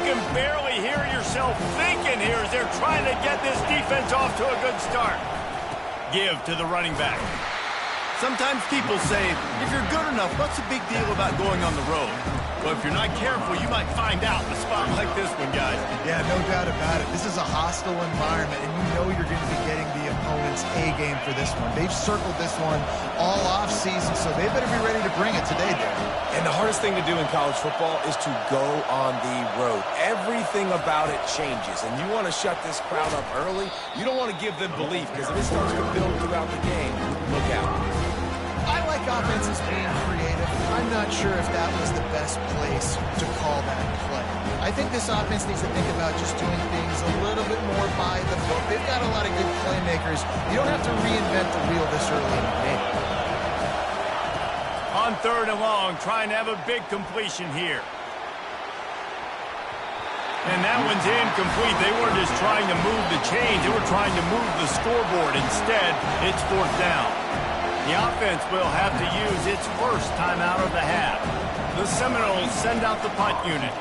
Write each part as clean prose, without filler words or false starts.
can barely hear yourself thinking here as they're trying to get this defense off to a good start. Give to the running back. Sometimes people say, if you're good enough, what's the big deal about going on the road? Well, if you're not careful, you might find out in a spot like this one, guys. Yeah, no doubt about it. This is a hostile environment, and you know you're going to be getting the opponent's A-game for this one. They've circled this one all off-season, so they better be ready to bring it today, Darren. And the hardest thing to do in college football is to go on the road. Everything about it changes, and you want to shut this crowd up early. You don't want to give them belief, because if it starts to build throughout the game, look out. I like offenses being creative. I'm not sure if that was the best place to call that play. I think this offense needs to think about just doing things a little bit more by the book. They've got a lot of good playmakers. You don't have to reinvent the wheel this early in the game. On 3rd and long, trying to have a big completion here. And that one's incomplete. They weren't just trying to move the chains. They were trying to move the scoreboard. Instead, it's 4th down. The offense will have to use its first timeout of the half. The Seminoles send out the punt unit.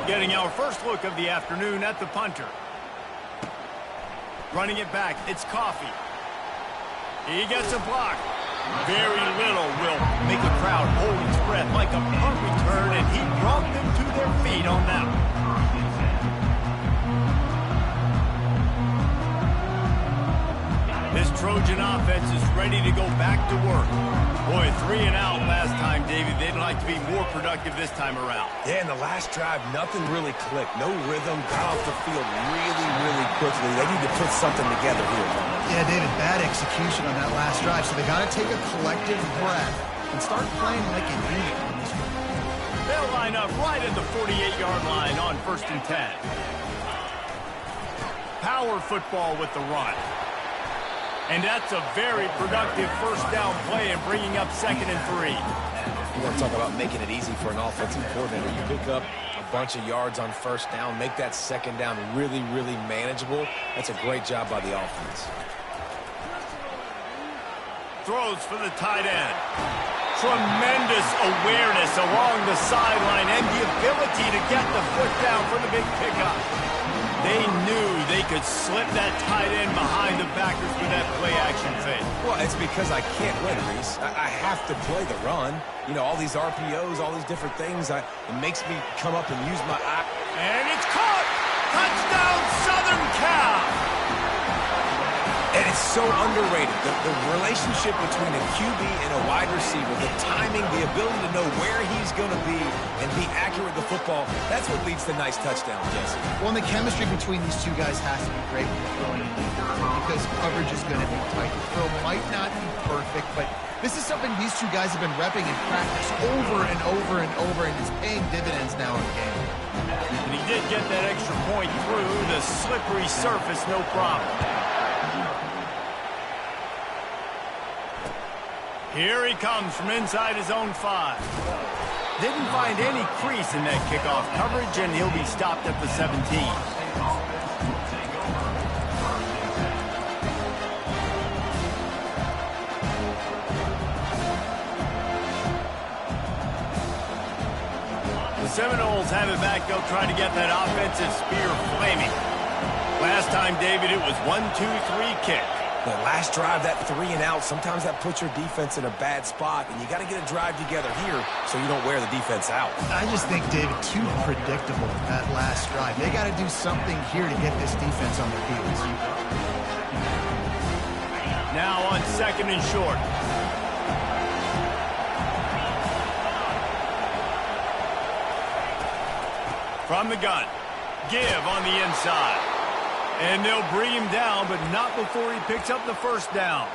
Getting our first look of the afternoon at the punter. Running it back, it's Coffee. He gets a block. Very little will make a crowd hold its breath like a punt return, and he brought them to their feet on that one. This Trojan offense is ready to go back to work. Boy, 3 and out last time, David. They'd like to be more productive this time around. Yeah, in the last drive, nothing really clicked. No rhythm, got off the field really, really quickly. They need to put something together here. Yeah, David, bad execution on that last drive, so they got to take a collective breath and start playing like a unit on this one. They'll line up right at the 48-yard line on 1st and 10. Power football with the run. And that's a very productive first down play and bringing up 2nd and 3. You want to talk about making it easy for an offensive coordinator. You pick up a bunch of yards on 1st down, make that 2nd down really, really manageable. That's a great job by the offense. Throws for the tight end. Tremendous awareness along the sideline and the ability to get the foot down for the big pickup. They knew they could slip that tight end behind the backers with that play-action fake. Well, it's because I can't win, Reese. I have to play the run. You know, all these RPOs, all these different things, it makes me come up and use my eye. And it's caught! Touchdown, Southern Cal! And it's so underrated. The relationship between a QB and a wide receiver, the timing, the ability to know where he's going to be and be accurate with the football, that's what leads to nice touchdowns, Jesse. Well, and the chemistry between these two guys has to be great when you're throwing because coverage is going to be tight. The throw might not be perfect, but this is something these two guys have been repping in practice over and over and over, and it's paying dividends now in the game. And he did get that extra point through the slippery surface, no problem. Here he comes from inside his own 5. Didn't find any crease in that kickoff coverage, and he'll be stopped at the 17. The Seminoles have it back. They'll try to get that offensive spear flaming. Last time, David, it was 1-2-3 kick. The last drive, that 3 and out, sometimes that puts your defense in a bad spot, and you got to get a drive together here so you don't wear the defense out. I just think, David, too predictable that last drive. They got to do something here to get this defense on their heels. Now on 2nd and short. From the gun. Give on the inside. And they'll bring him down, but not before he picks up the first down.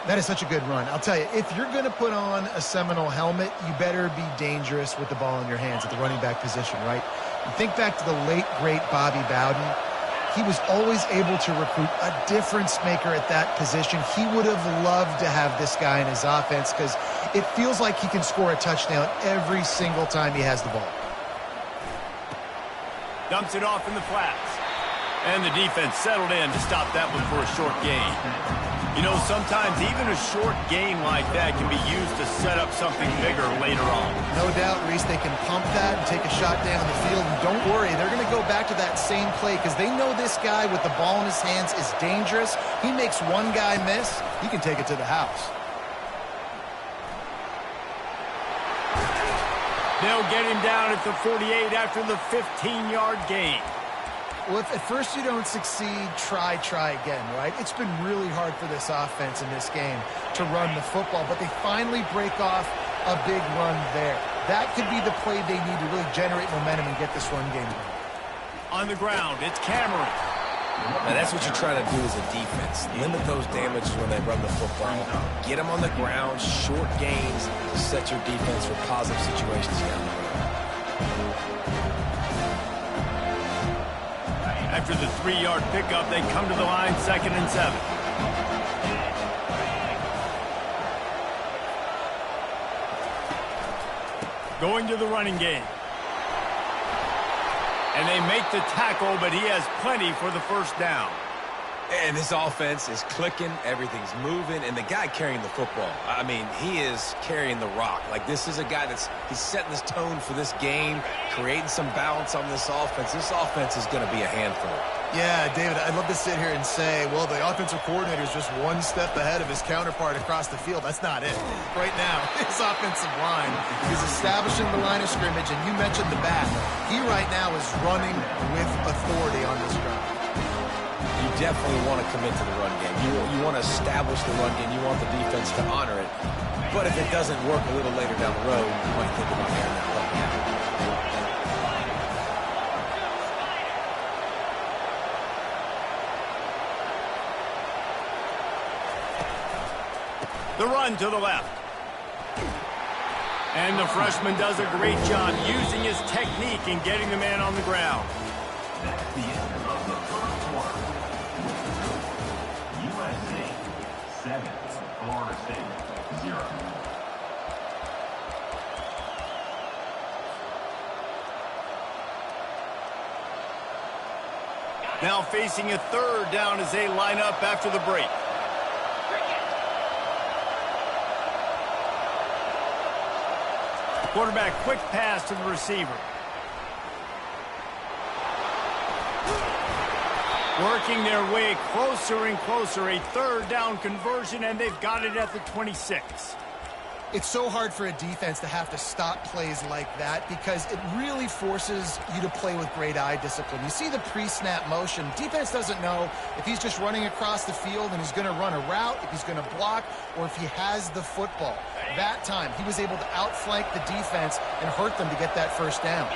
That is such a good run. I'll tell you, if you're going to put on a Seminole helmet, you better be dangerous with the ball in your hands at the running back position, right? You think back to the late, great Bobby Bowden. He was always able to recruit a difference maker at that position. He would have loved to have this guy in his offense because it feels like he can score a touchdown every single time he has the ball. Dumps it off in the flats. And the defense settled in to stop that one for a short gain. You know, sometimes even a short gain like that can be used to set up something bigger later on. No doubt, Reese, they can pump that and take a shot down the field. And don't worry, they're going to go back to that same play because they know this guy with the ball in his hands is dangerous. He makes one guy miss, he can take it to the house. They'll get him down at the 48 after the 15-yard gain. Well, if at first you don't succeed, try again, right? It's been really hard for this offense in this game to run the football, but they finally break off a big run there. That could be the play they need to really generate momentum and get this run game going. On the ground, it's Cameron. Now, that's what you try to do as a defense. Limit those damages when they run the football. Get them on the ground, short gains to set your defense for positive situations down the road. After the 3-yard pickup, they come to the line, 2nd and 7. Going to the running game. And they make the tackle, but he has plenty for the first down. And this offense is clicking, everything's moving, and the guy carrying the football, I mean, he is carrying the rock. Like, this is a guy he's setting this tone for this game, creating some balance on this offense. This offense is going to be a handful. Yeah, David, I'd love to sit here and say, well, the offensive coordinator is just one step ahead of his counterpart across the field. That's not it. Right now, his offensive line is establishing the line of scrimmage, and you mentioned the back. He right now is running with authority on this drive. You definitely want to commit to the run game. You want to establish the run game. You want the defense to honor it. But if it doesn't work a little later down the road, you might think about airing that ball out. The run to the left. And the freshman does a great job using his technique and getting the man on the ground. That's the end of the first quarter. USA 7, Florida State 0. Now facing a 3rd down as they line up after the break. Quarterback, quick pass to the receiver. Working their way closer and closer. A 3rd down conversion, and they've got it at the 26. It's so hard for a defense to have to stop plays like that because it really forces you to play with great eye discipline. You see the pre-snap motion. Defense doesn't know if he's just running across the field and he's going to run a route, if he's going to block, or if he has the football. That time, he was able to outflank the defense and hurt them to get that first down.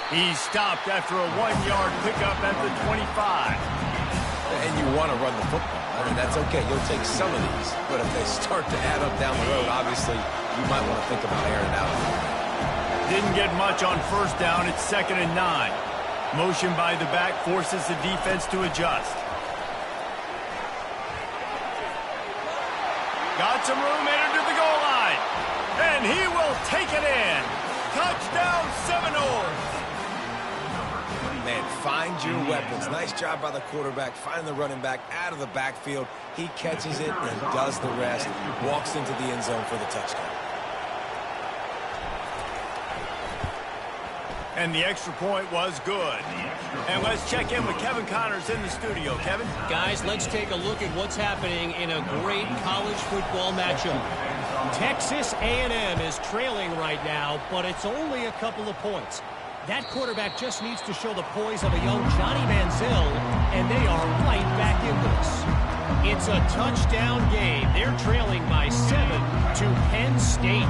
He's stopped after a 1-yard pickup at the 25. And you want to run the football. I mean, that's okay. You'll take some of these. But if they start to add up down the road, obviously, you might want to think about airing it out. Didn't get much on 1st down. It's 2nd and 9. Motion by the back forces the defense to adjust. Got some room, entered to the goal line. And he will take it in. Touchdown, Seminoles. Man, find your weapons. Nice job by the quarterback. Find the running back out of the backfield. He catches it and does the rest. Walks into the end zone for the touchdown. And the extra point was good. And let's check in with Kevin Connors in the studio. Kevin? Guys, let's take a look at what's happening in a great college football matchup. Texas A&M is trailing right now, but it's only a couple of points. That quarterback just needs to show the poise of a young Johnny Manziel, and they are right back in this. It's a touchdown game. They're trailing by 7 to Penn State.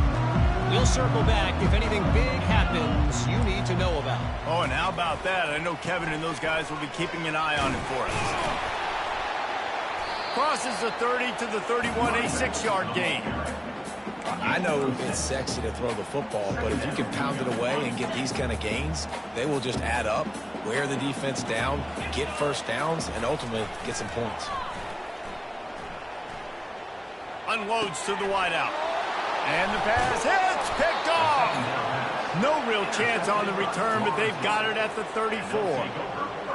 We'll circle back if anything big happens you need to know about. Oh, and how about that? I know Kevin and those guys will be keeping an eye on it for us. Crosses the 30 to the 31, a 6-yard gain. I know it's sexy to throw the football, but if you can pound it away and get these kind of gains, they will just add up, wear the defense down, get first downs, and ultimately get some points. Unloads to the wideout. And the pass hits, picked off. No real chance on the return, but they've got it at the 34.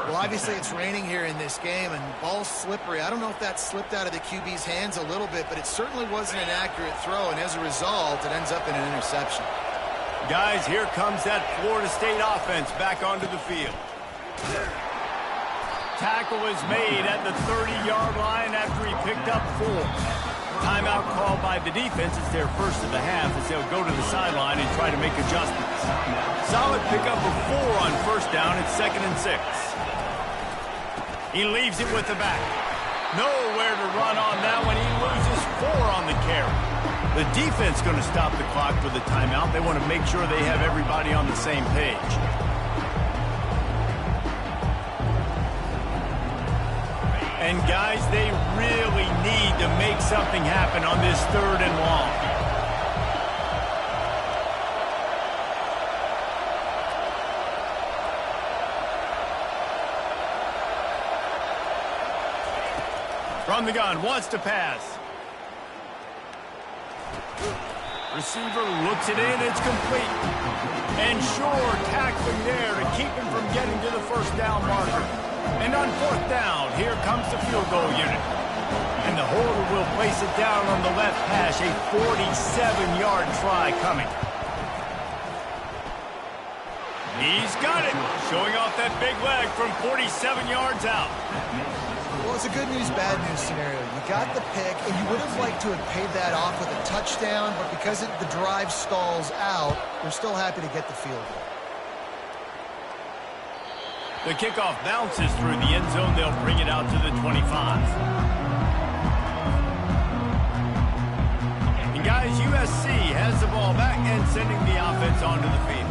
Well, obviously it's raining here in this game, and the ball's slippery. I don't know if that slipped out of the QB's hands a little bit, but it certainly wasn't an accurate throw, and as a result, it ends up in an interception. Guys, here comes that Florida State offense back onto the field. Tackle is made at the 30-yard line after he picked up 4. Timeout called by the defense. It's their first of the half as they'll go to the sideline and try to make adjustments. Solid pickup of 4 on first down. It's 2nd and 6. He leaves it with the back. Nowhere to run on that one. He loses 4 on the carry. The defense going to stop the clock with a timeout. They want to make sure they have everybody on the same page. And guys, they really need to make something happen on this 3rd and long. From the gun, wants to pass. Receiver looks it in, it's complete. And Shore tackling there to keep him from getting to the first down marker. And on 4th down, here comes the field goal unit. And the holder will place it down on the left hash, a 47-yard try coming. He's got it, showing off that big leg from 47 yards out. Well, it's a good news, bad news scenario. You got the pick, and you would have liked to have paid that off with a touchdown, but because the drive stalls out, they're still happy to get the field goal. The kickoff bounces through the end zone. They'll bring it out to the 25. And guys, USC has the ball back and sending the offense onto the field.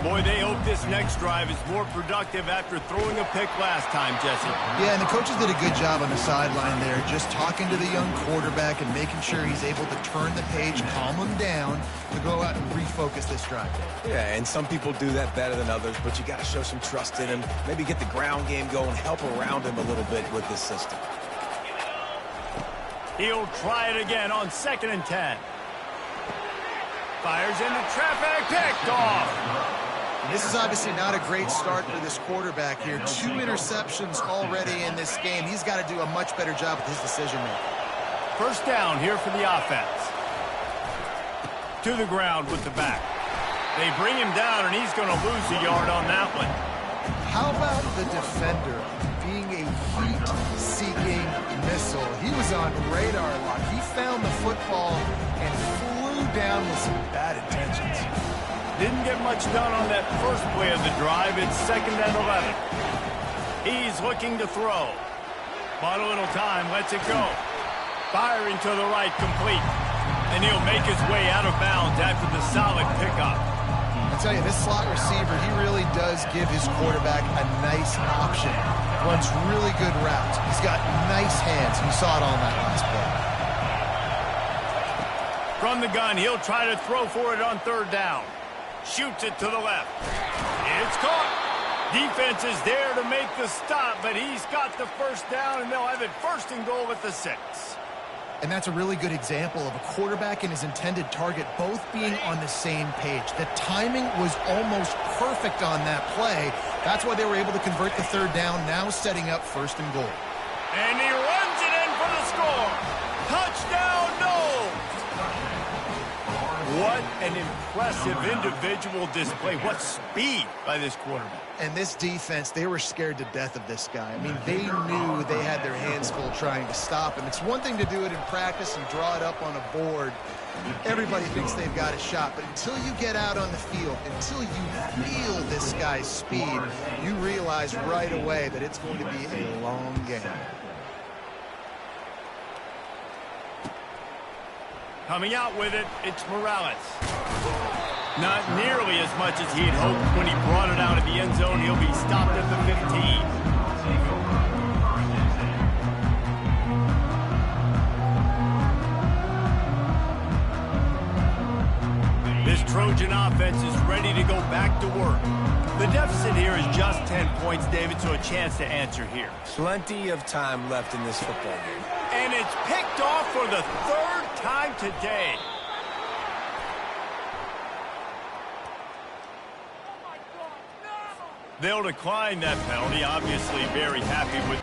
Boy, they hope this next drive is more productive after throwing a pick last time, Jesse. Yeah, and the coaches did a good job on the sideline there, just talking to the young quarterback and making sure he's able to turn the page, calm him down, to go out and refocus this drive. Yeah, and some people do that better than others, but you got to show some trust in him. Maybe get the ground game going, help around him a little bit with this system. He'll try it again on 2nd and 10. Fires into traffic, picked off. This is obviously not a great start for this quarterback here. 2 interceptions already in this game. He's got to do a much better job with his decision-making. First down here for the offense. To the ground with the back. They bring him down, and he's going to lose a yard on that one. How about the defender being a heat-seeking missile? He was on radar lock. He found the football and flew down with some bad intentions. Didn't get much done on that first play of the drive. It's 2nd and 11. He's looking to throw. Bought a little time, lets it go. Firing to the right, complete. And he'll make his way out of bounds after the solid pickup. I'll tell you, this slot receiver, he really does give his quarterback a nice option. Runs really good routes. He's got nice hands. You saw it on that last play. From the gun, he'll try to throw for it on 3rd down. Shoots it to the left. It's caught. Defense is there to make the stop, but he's got the first down, and they'll have it 1st and goal at the 6. And that's a really good example of a quarterback and his intended target both being on the same page. The timing was almost perfect on that play. That's why they were able to convert the 3rd down, now setting up 1st and goal. And he runs it in for the score. Touchdown, Knowles. What an impressive individual display. What speed by this quarterback. And this defense, they were scared to death of this guy. I mean, they knew they had their hands full trying to stop him. It's one thing to do it in practice and draw it up on a board. Everybody thinks they've got a shot. But until you get out on the field, until you feel this guy's speed, you realize right away that it's going to be a long game. Coming out with it, it's Morales. Not nearly as much as he had hoped when he brought it out of the end zone. He'll be stopped at the 15. This Trojan offense is ready to go back to work. The deficit here is just 10 points, David, so a chance to answer here. Plenty of time left in this football game. And it's picked off for the 3rd time today. They'll decline that penalty. Obviously very happy with